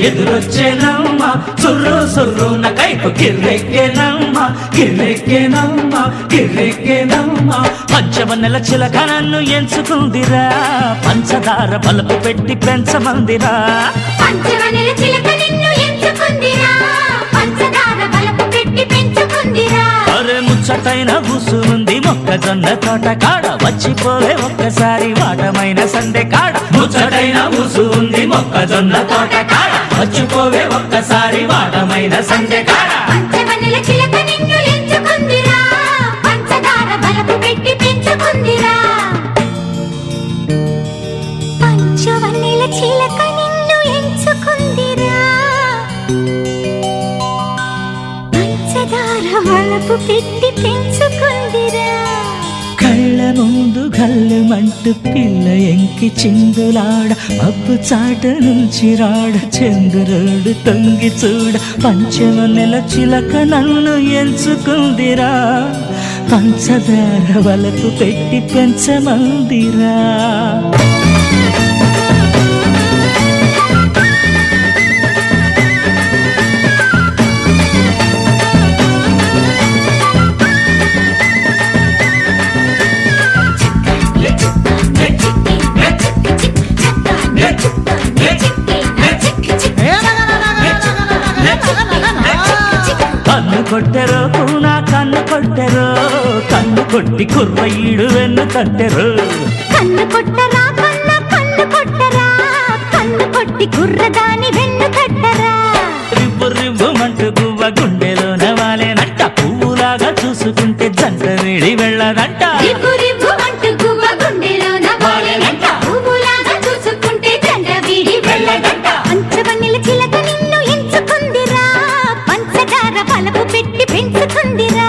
ఎదురొచ్చేనమ్మా సుర్రు సుర్రున కైపు గిర్రెక్కేనమ్మా గిర్రెక్కేనమ్మా గిర్రెక్కేనమ్మా పంచవన్నెల చిలక నన్ను ఎంచుకుందిరా పంచదార బలుపు పెట్టి పెంచమందిరా పంచవన్నెల చిలక నిన్ను ఎంచుకుందిరా పంచదార బలుపు పెట్టి పెంచుకుందిరా అరే ముచ్చటైన బుసు ఉంది మొక్కజొన్న తోట కాడ వచ్చిపోవే ఒక్కసారి వాటమైన సందె కాడ ముచ్చటైన బుసు ఉంది మొక్కజొన్న తోట కాడ వచ్చిపోవే ఒక్కసారి వాటమైన సందె కాడ పంచవన్నెల చిలక నిన్ను ఎంచుకుందిరా పంచదార బలుపు పెట్టి పెంచుకుందిరా పంచవన్నెల చిలక నిన్ను ఎంచుకుందిరా పంచదార బలుపు పెట్టి పెంచుకుందిరా కళ్ళ ముందు గల్లుమంటూ పిల్ల ఎంకి చిందులాడ మబ్బు చాట నుంచి రాడ చంద్రుడు తొంగి చూడ పంచవన్నెల చిలక నన్ను ఎంచుకుందిరా పంచదార వలపు పెట్టి పెంచమందిరా కన్ను కొట్టెరో కూనా కన్ను కొట్టెరో కన్ను కొట్టి కుర్రయ్యుడు వెన్ను తట్టెరు కన్ను కొట్టరా కన్ను కొట్టరా కన్ను కొట్టి కుర్రదాని వెన్ను తట్టరా రివ్వు రివ్వుమంటూ గువ్వ గుండెలోన వాలేనంట పువ్వులాగా చూసుకుంటే జంట వేడి వెళ్ళదంట రివ్వు రివ్వుమంటూ గువ్వ గుండెలోన వాలేనంట పువ్వులాగా చూసుకుంటే జంట వీడి వెళ్ళదంట పంచవన్నెల చిలక నిన్ను ఎంచుకుందిరా పంచదార బలుపు పెట్టి పెంచుకుందిరా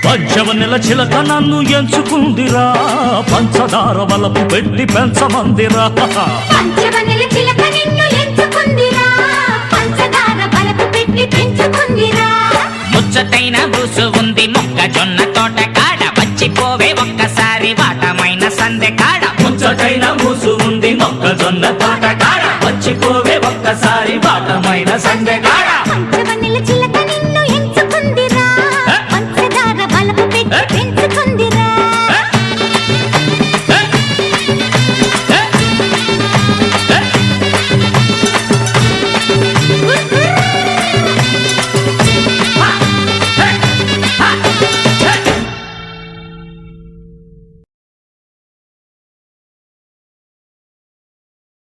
పంచవన్నెల చిలక నన్ను ఎంచుకుందిరా పంచదార వలపు పెట్టి పెంచమందిరా పంచవన్నెల చిలక నిన్ను ఎంచుకుందిరా పంచదార బలుపు పెట్టి పెంచుకుందిరా ముచ్చటైన బూసు ఉంది మొక్కజొన్న తోట కాడ వచ్చిపోవే ఒక్కసారి వాటమైన సందె కాడ ముచ్చటైన మూసు ఉంది మొక్కజొన్న తోట కాడ వచ్చిపోవే ఒక్కసారి వాటమైన సంగ